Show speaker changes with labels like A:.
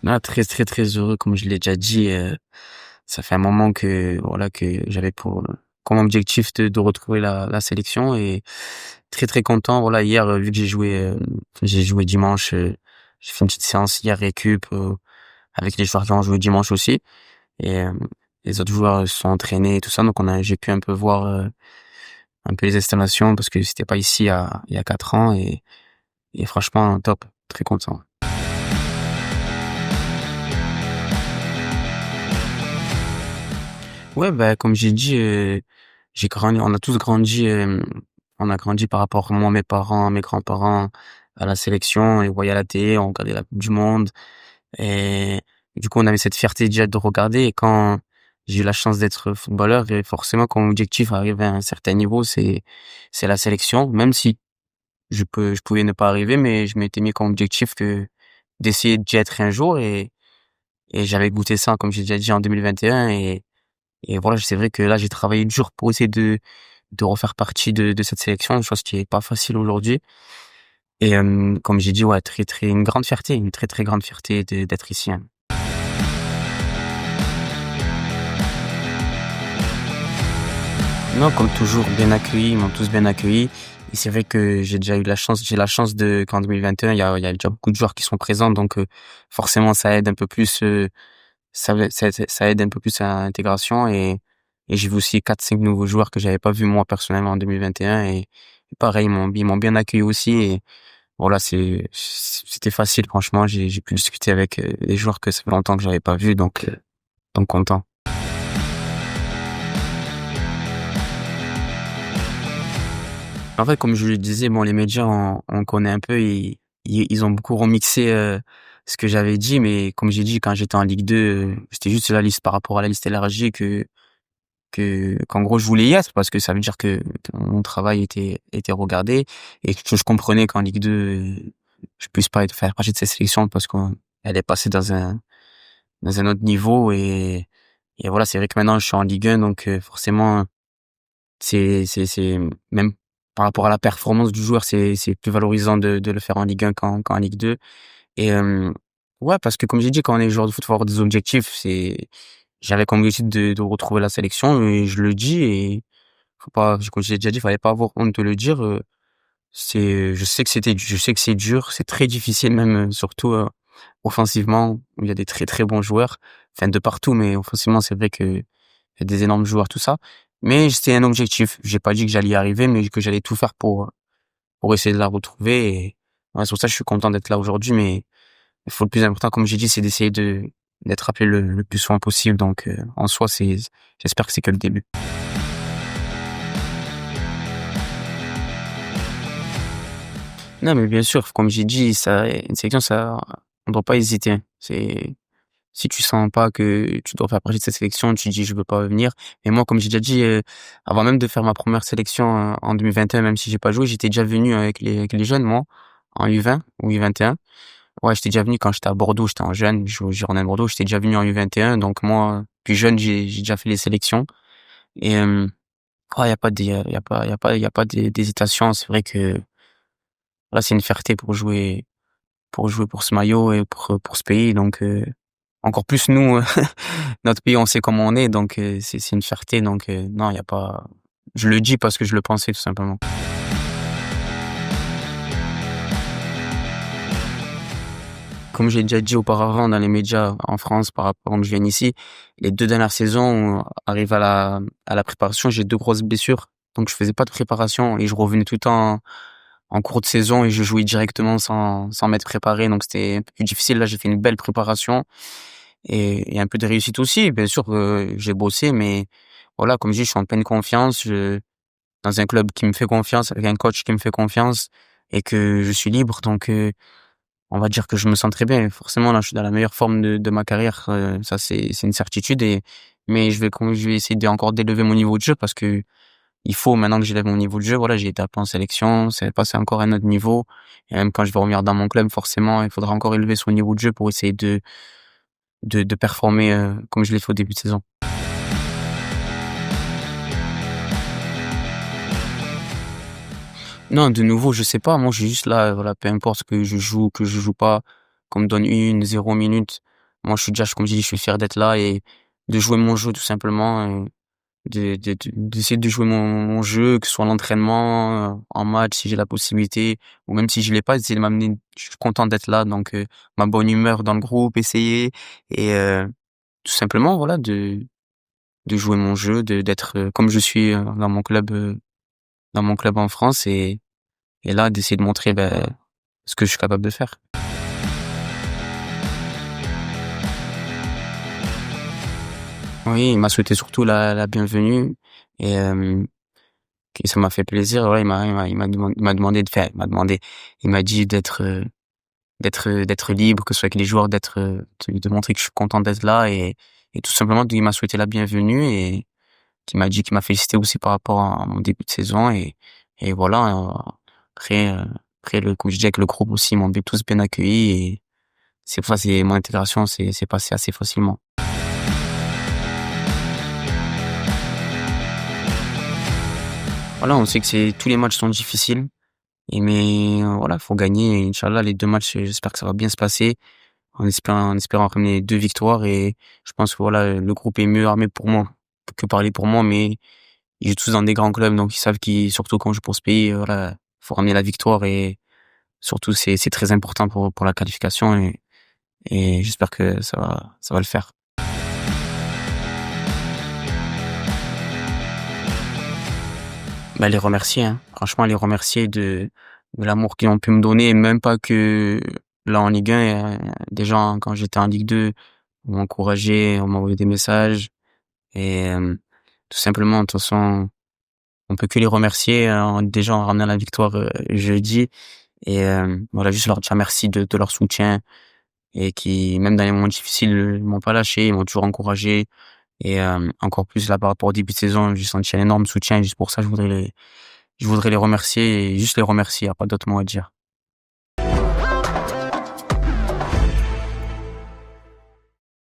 A: Ah, très, très, très heureux, comme je l'ai déjà dit. Ça fait un moment que voilà que j'avais pour comme objectif de retrouver la sélection et très, très content. Voilà, hier, vu que j'ai joué dimanche, j'ai fait une petite séance hier récup avec les joueurs qui ont joué dimanche aussi et les autres joueurs se sont entraînés et tout ça. Donc j'ai pu un peu voir un peu les installations parce que c'était pas ici il y a 4 ans et franchement top, très content. Ouais, bah, comme j'ai dit, on a tous grandi, on a grandi par rapport, moi, mes parents, mes grands-parents, à la sélection, et on voyait à la télé, on regardait la Coupe du Monde, et du coup, on avait cette fierté déjà de regarder, et quand j'ai eu la chance d'être footballeur, et forcément, quand mon objectif arrive à un certain niveau, c'est la sélection, même si je pouvais ne pas arriver, mais je m'étais mis comme objectif d'essayer d'y être un jour, et j'avais goûté ça, comme j'ai déjà dit, en 2021, et voilà, c'est vrai que là, j'ai travaillé dur pour essayer de refaire partie de cette sélection, chose qui est pas facile aujourd'hui. Et comme j'ai dit, ouais, très très une grande fierté, une très très grande fierté d'être ici, hein. Non, comme toujours, bien accueilli, ils m'ont tous bien accueilli. Et c'est vrai que j'ai la chance qu'en 2021, il y a déjà beaucoup de joueurs qui sont présents, donc forcément, ça aide un peu plus, ça aide un peu plus à l'intégration et j'ai vu aussi 4 5 nouveaux joueurs que j'avais pas vus moi personnellement en 2021 et pareil, ils m'ont bien accueilli aussi et voilà, c'était facile franchement, j'ai pu discuter avec des joueurs que ça fait longtemps que j'avais pas vus donc content. En fait, comme je le disais, bon, les médias, on connaît un peu, ils ont beaucoup remixé ce que j'avais dit, mais comme j'ai dit, quand j'étais en Ligue 2, c'était juste la liste par rapport à la liste élargie qu'en gros je voulais y être parce que ça veut dire que mon travail était regardé et que je comprenais qu'en Ligue 2 je puisse pas faire partie de cette sélection parce qu'elle est passée dans un autre niveau et voilà, c'est vrai que maintenant je suis en Ligue 1 donc forcément c'est même par rapport à la performance du joueur, c'est plus valorisant de le faire en Ligue 1 qu'en Ligue 2 et ouais, parce que comme j'ai dit, quand on est joueur de foot, faut avoir des objectifs. J'avais comme objectif de retrouver la sélection et je le dis et faut pas, comme j'ai déjà dit, fallait pas avoir honte de le dire. Je sais que c'est dur, c'est très difficile même, surtout offensivement où il y a des très très bons joueurs, enfin de partout, mais offensivement c'est vrai que il y a des énormes joueurs tout ça. Mais c'était un objectif. J'ai pas dit que j'allais y arriver, mais que j'allais tout faire pour essayer de la retrouver. Et ouais, c'est pour ça que je suis content d'être là aujourd'hui. Mais il faut le plus important, comme j'ai dit, c'est d'essayer d'être appelé le plus souvent possible. Donc, en soi, j'espère que c'est que le début. Non, mais bien sûr, comme j'ai dit, une sélection, on doit pas hésiter. Si tu sens pas que tu dois faire partie de cette sélection, tu dis, je veux pas venir. Et moi, comme j'ai déjà dit, avant même de faire ma première sélection en 2021, même si j'ai pas joué, j'étais déjà venu avec les jeunes, moi, en U20 ou U21. Ouais, j'étais déjà venu quand j'étais à Bordeaux, j'étais en jeune, je jouais au Girondins de Bordeaux, j'étais déjà venu en U21, donc moi, plus jeune, j'ai déjà fait les sélections. Et ouais, y a pas y a pas d'hésitation. C'est vrai que là, c'est une fierté pour jouer pour ce maillot et pour ce pays. Donc encore plus nous, notre pays, on sait comment on est, donc c'est une fierté. Donc non, y a pas. Je le dis parce que je le pensais tout simplement. Comme j'ai déjà dit auparavant dans les médias en France par rapport à que je viens ici, les 2 dernières saisons, arrive à la préparation, j'ai 2 grosses blessures. Donc je faisais pas de préparation et je revenais tout le temps en cours de saison et je jouais directement sans m'être préparé. Donc c'était un peu plus difficile. Là, j'ai fait une belle préparation et un peu de réussite aussi. Bien sûr, j'ai bossé, mais voilà, comme je dis, je suis en pleine confiance. Dans un club qui me fait confiance, avec un coach qui me fait confiance et que je suis libre. Donc, on va dire que je me sens très bien. Et forcément, là, je suis dans la meilleure forme de ma carrière. Ça, c'est une certitude. Mais je vais essayer encore d'élever mon niveau de jeu parce que il faut maintenant que j'élève mon niveau de jeu. Voilà, j'ai été appelé en sélection, c'est passé encore à un autre niveau. Et même quand je vais revenir dans mon club, forcément, il faudra encore élever son niveau de jeu pour essayer de performer comme je l'ai fait au début de saison. Non, de nouveau, je sais pas. Moi, je suis juste là, voilà, peu importe que je joue pas, qu'on me donne 1, 0 minute. moi, comme je dis, je suis fier d'être là et de jouer mon jeu tout simplement, d'essayer de jouer mon jeu, que ce soit en entraînement, en match, si j'ai la possibilité, ou même si je l'ai pas, d'essayer de m'amener. Je suis content d'être là, donc ma bonne humeur dans le groupe, essayer et tout simplement, voilà, de jouer mon jeu, d'être comme je suis dans mon club en France et là d'essayer de montrer ce que je suis capable de faire. Oui, il m'a souhaité surtout la bienvenue et et ça m'a fait plaisir. Voilà, il m'a demandé il m'a dit d'être libre, que ce soit avec les joueurs, de montrer que je suis content d'être là et tout simplement, il m'a souhaité la bienvenue et qui m'a félicité aussi par rapport à mon début de saison et voilà. Après, après comme je dis avec le groupe aussi, ils m'ont tous bien accueilli et c'est pour ça, c'est mon intégration, c'est passé assez facilement. Voilà, on sait que tous les matchs sont difficiles. Mais voilà, faut gagner. Et Inch'Allah, les 2 matchs, j'espère que ça va bien se passer. En espérant ramener 2 victoires. Et je pense que voilà, le groupe est mieux armé pour moi que parler pour moi. Mais ils jouent tous dans des grands clubs, donc ils savent surtout quand on joue pour ce pays, voilà, faut ramener la victoire. Et surtout, c'est très important pour la qualification. Et j'espère que ça va le faire. Bah, les remercier, hein. Franchement, les remercier de l'amour qu'ils ont pu me donner, et même pas que là en Ligue 1, déjà quand j'étais en Ligue 2, on m'a encouragé, on m'a envoyé des messages et tout simplement, de toute façon, on peut que les remercier déjà en ramenant la victoire jeudi et voilà, juste leur dire merci de leur soutien et qui, même dans les moments difficiles, ils m'ont pas lâché, ils m'ont toujours encouragé et encore plus là par rapport au début de saison, j'ai senti un énorme soutien et juste pour ça, je voudrais les remercier et juste les remercier, y a pas d'autre mot à dire.